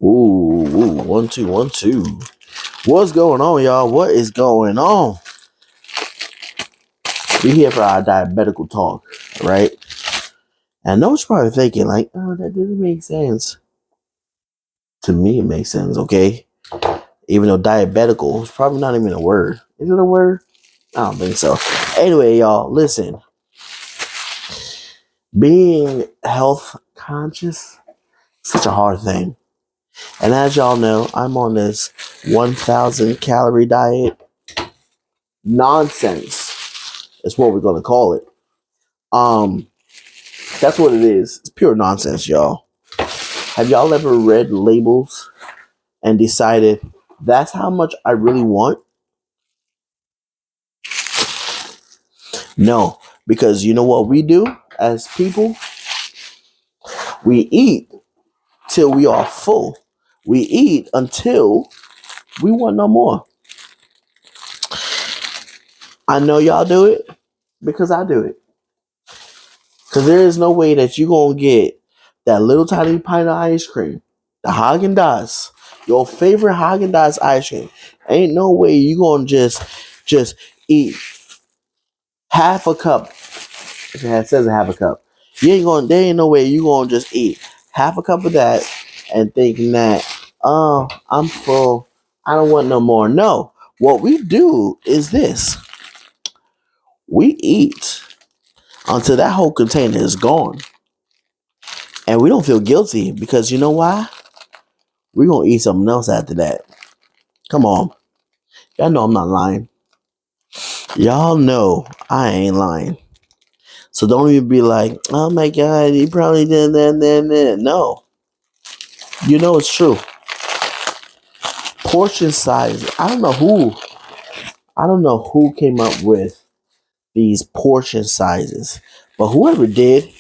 Ooh, 1 2 1 2. What's going on, y'all? What is going on? We here for our diabetical talk, right? And I know what you're probably thinking, like, oh, that doesn't make sense. To me, it makes sense, okay? Even though diabetical is probably not even a word. Is it a word? I don't think so. Anyway, y'all, listen. Being health conscious is such a hard thing. And as y'all know, I'm on this 1,000 calorie diet. Nonsense is what we're gonna call it. Um, that's what it is. It's pure nonsense, y'all. Have y'all ever read labels and decided that's how much I really want? No, because you know what we do as people? We eat till we are full. We eat until we want no more. I know y'all do it because I do it. Because there is no way that you're going to get that little tiny pint of ice cream, the Haagen-Dazs, your favorite Haagen-Dazs ice cream. Ain't no way you're going to just eat half a cup. It says a half a cup. There ain't no way you're going to just eat half a cup of that and thinking that, oh, I'm full. I don't want no more. No. What we do is this. We eat until that whole container is gone. And we don't feel guilty because you know why? We're going to eat something else after that. Come on. Y'all know I'm not lying. Y'all know I ain't lying. So don't even be like, oh my God, he probably did that. No. You know it's true. Portion size. I don't know who came up with these portion sizes. But whoever did,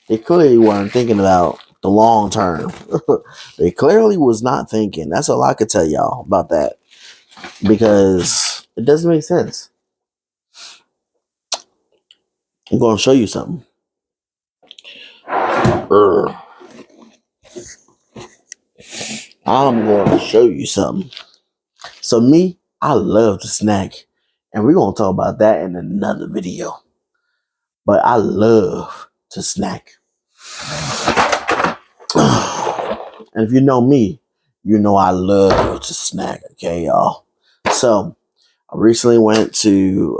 they clearly weren't thinking about the long term. They clearly was not thinking. That's all I could tell y'all about that. Because it doesn't make sense. I'm going to show you something. I'm going to show you something. So me, I love to snack. And we're going to talk about that in another video. But I love to snack. And if you know me, you know I love to snack. Okay, y'all. So I recently went to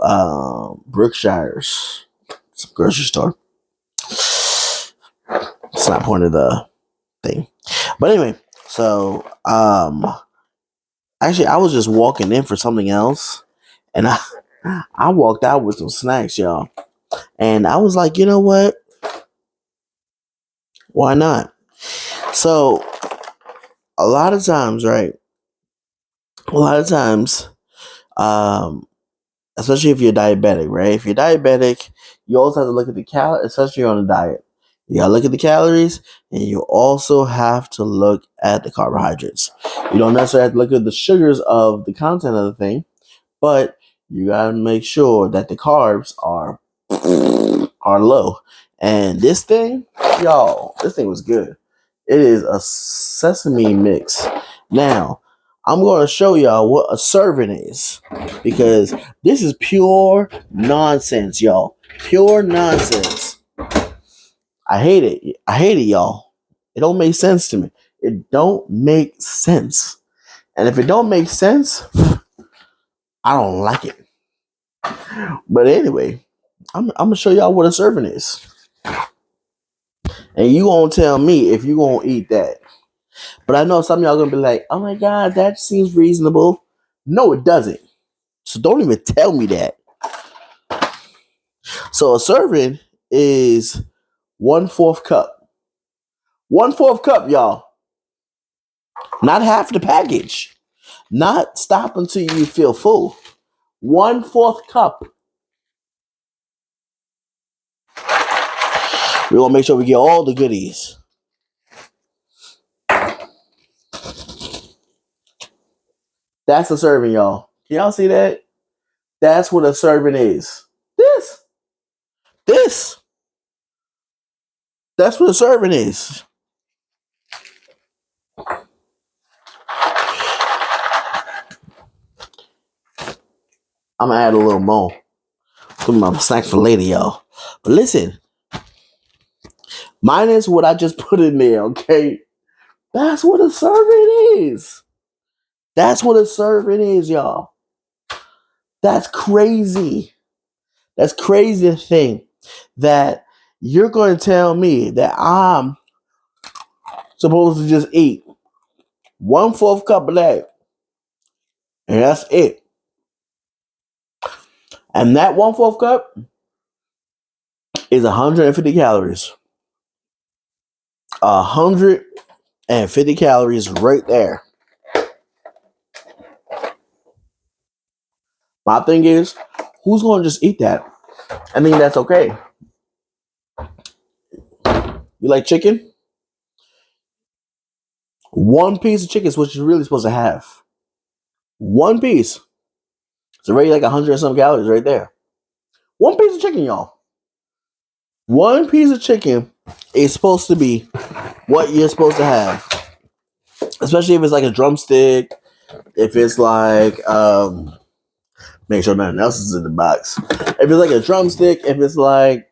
Brookshire's grocery store. It's not part of the thing. But anyway, so actually I was just walking in for something else. And I walked out with some snacks, y'all. And I was like, you know what? Why not? So a lot of times, right? A lot of times, especially if you're diabetic, right? If you're diabetic, you also have to look at the calories, especially on a diet. You gotta look at the calories, and you also have to look at the carbohydrates. You don't necessarily have to look at the sugars of the content of the thing, but you gotta make sure that the carbs are low. And this thing, y'all, this thing was good. It is a sesame mix. Now, I'm going to show y'all what a serving is because this is pure nonsense, y'all. Pure nonsense. I hate it. I hate it, y'all. It don't make sense to me. It don't make sense. And if it don't make sense, I don't like it. But anyway, I'm going to show y'all what a serving is. And you gonna tell me if you gonna eat that. But I know some of y'all gonna be like, oh my God, that seems reasonable. No, it doesn't. So don't even tell me that. So a serving is 1/4 cup. 1/4 cup, y'all. Not half the package. Not stop until you feel full. 1/4 cup. We're gonna make sure we get all the goodies. That's a serving, y'all. Can y'all see that? That's what a serving is. This. That's what a serving is. I'm gonna add a little more to my snacks for later, y'all. But listen, minus what I just put in there, okay? That's what a serving is. That's what a serving is, y'all. That's crazy. That's crazy to think that you're going to tell me that I'm supposed to just eat 1/4 cup of that, and that's it. And that 1/4 cup is 150 calories. 150 calories right there. My thing is, who's going to just eat that? I mean, that's okay. You like chicken? One piece of chicken is what you're really supposed to have. One piece. It's already like 100 and some calories right there. One piece of chicken, y'all. One piece of chicken is supposed to be what you're supposed to have. Especially if it's like a drumstick. If it's like, make sure nothing else is in the box. If it's like a drumstick, if it's like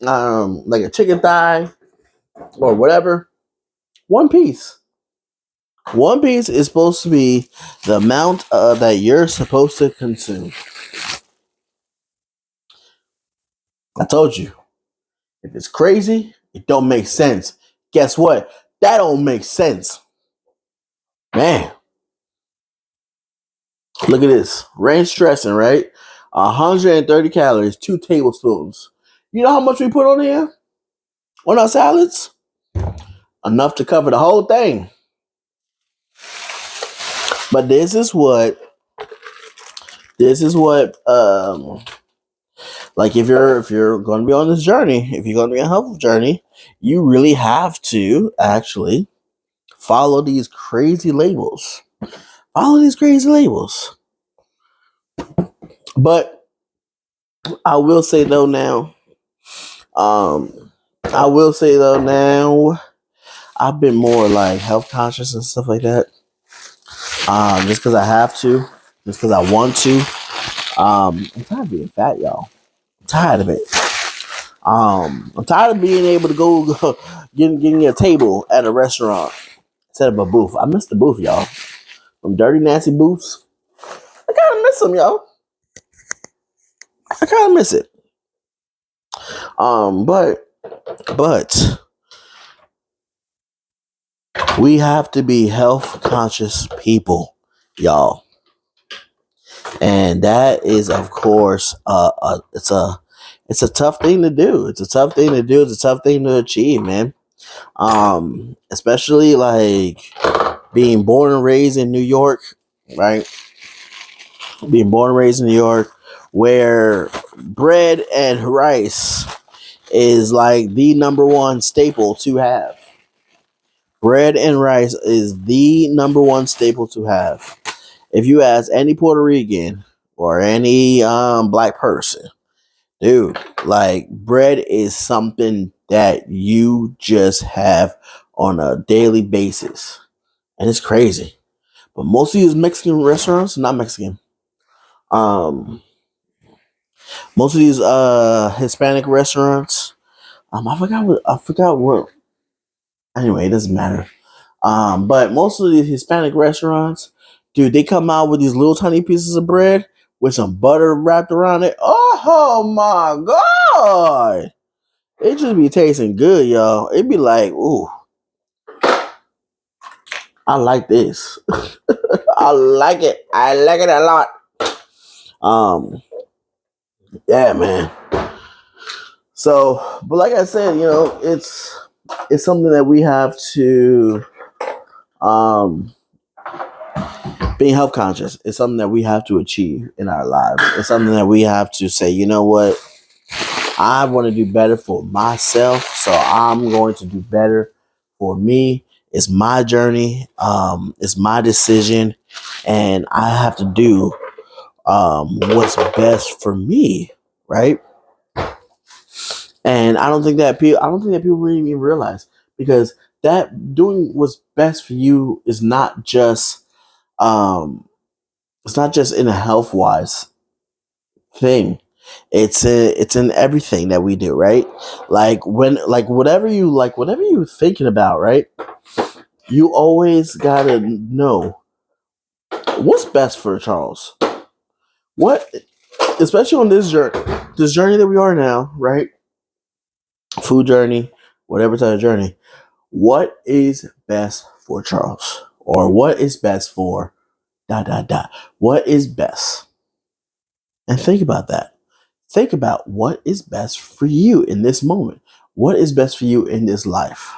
a chicken thigh or whatever, one piece. One piece is supposed to be the amount that you're supposed to consume. I told you. If it's crazy, it don't make sense. Guess what? That don't make sense. Man, look at this. Ranch dressing, right? 130 calories, 2 tablespoons. You know how much we put on here? On our salads? Enough to cover the whole thing. But like if you're going to be on this journey, if you're going to be on a health journey, you really have to actually follow these crazy labels. Follow these crazy labels. But I will say though now, um, I will say though now, I've been more like health conscious and stuff like that. Just because I have to, just because I want to. I'm tired of being fat, y'all. I'm tired of it. I'm tired of being able to go getting a table at a restaurant instead of a booth. I miss the booth, y'all. Them dirty, nasty booths. I kind of miss them, y'all. I kind of miss it. But we have to be health conscious people, y'all, and that is, of course, it's a tough thing to do. It's a tough thing to do. It's a tough thing to achieve, man. Especially like being born and raised in New York, right? Being born and raised in New York, where bread and rice is like the number one staple to have. Bread and rice is the number one staple to have. If you ask any Puerto Rican or any black person, dude, like bread is something that you just have on a daily basis. And it's crazy. But most of these Mexican restaurants, not Mexican. Um Most of these Hispanic restaurants, I forgot what anyway, it doesn't matter. But most of these Hispanic restaurants, dude, they come out with these little tiny pieces of bread with some butter wrapped around it. Oh my god! It just be tasting good, y'all. It be like, ooh, I like this. I like it. I like it a lot. Um, yeah, man. So, but like I said, it's something that we have to um being health conscious. It's something that we have to achieve in our lives. It's something that we have to say, you know what? I want to do better for myself, so I'm going to do better for me. It's my journey. It's my decision, and I have to do what's best for me, right? And I don't think that people really even realize, because that doing what's best for you um, it's not just in a health wise. thing. It's in everything that we do, right? Whatever you thinking about, right? You always gotta know what's best for Charles. What, especially on this journey that we are now, right? Food journey, whatever type of journey. What is best for Charles, or what is best for dot dot dot? What is best? And think about that. Think about what is best for you in this moment. What is best for you in this life?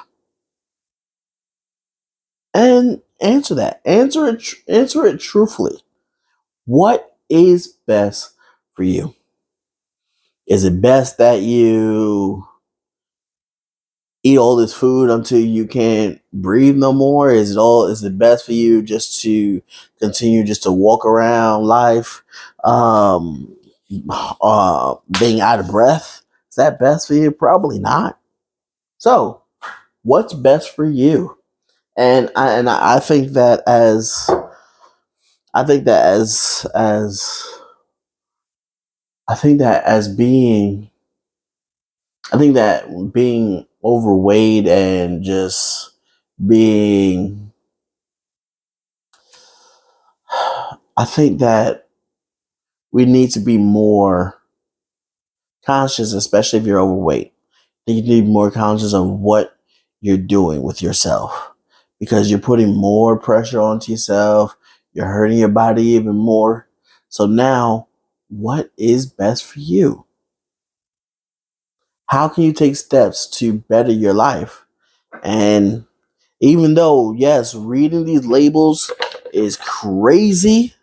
And answer that. Answer it truthfully. What is best for you? Is it best that you eat all this food until you can't breathe no more? Is it best for you just to continue just to walk around life um being out of breath? Is that best for you? Probably not. So, what's best for you? And I think that as I think that as being I think that being overweight and just being I think that we need to be more conscious, especially if you're overweight. You need to be more conscious of what you're doing with yourself, because you're putting more pressure onto yourself. You're hurting your body even more. So now, what is best for you? How can you take steps to better your life? And even though, yes, reading these labels is crazy.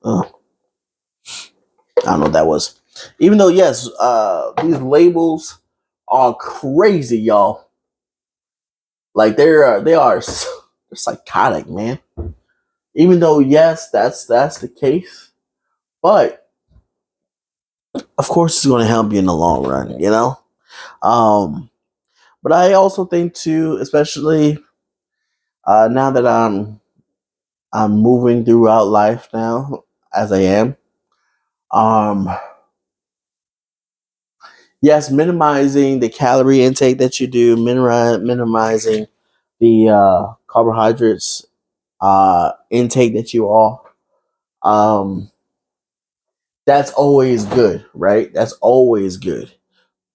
Oh, I don't know what that was. Even though, yes, these labels are crazy, y'all. Like they're psychotic, man. Even though, yes, that's the case, but of course it's going to help you in the long run, you know. Um, but I also think too, especially now that I'm moving throughout life now, as I am. Um, yes, minimizing the calorie intake that you do, minimizing the carbohydrates intake that you all. Um, that's always good, right? That's always good.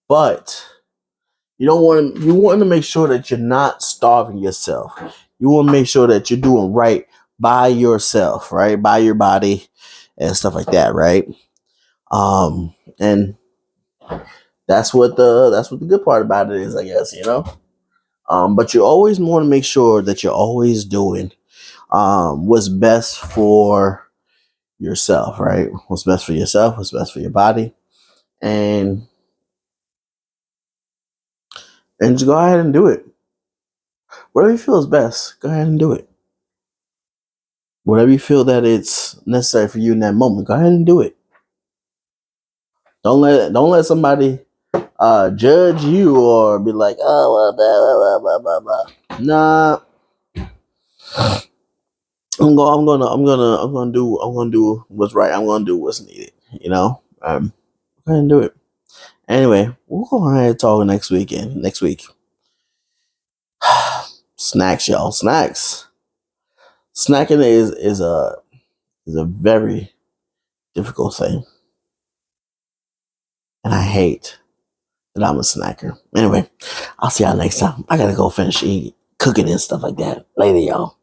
But you want to make sure that you're not starving yourself. You want to make sure that you're doing right by yourself, right? By your body and stuff like that, right? And that's what the good part about it is, I guess, you know. But you always want to make sure that you're always doing what's best for yourself, right? What's best for yourself, what's best for your body. And just go ahead and do it. Whatever you feel is best, go ahead and do it. Whatever you feel that it's necessary for you in that moment, go ahead and do it. Don't let somebody judge you or be like, oh well, blah blah blah blah blah. Nah, I'm gonna do what's right. I'm gonna do what's needed. You know, go ahead and do it. Anyway, we'll go ahead and talk next weekend. Next week, snacks, y'all. Snacks. Snacking is a very difficult thing, and I hate that I'm a snacker. Anyway, I'll see y'all next time. I gotta go finish eating, cooking and stuff like that. Later, y'all.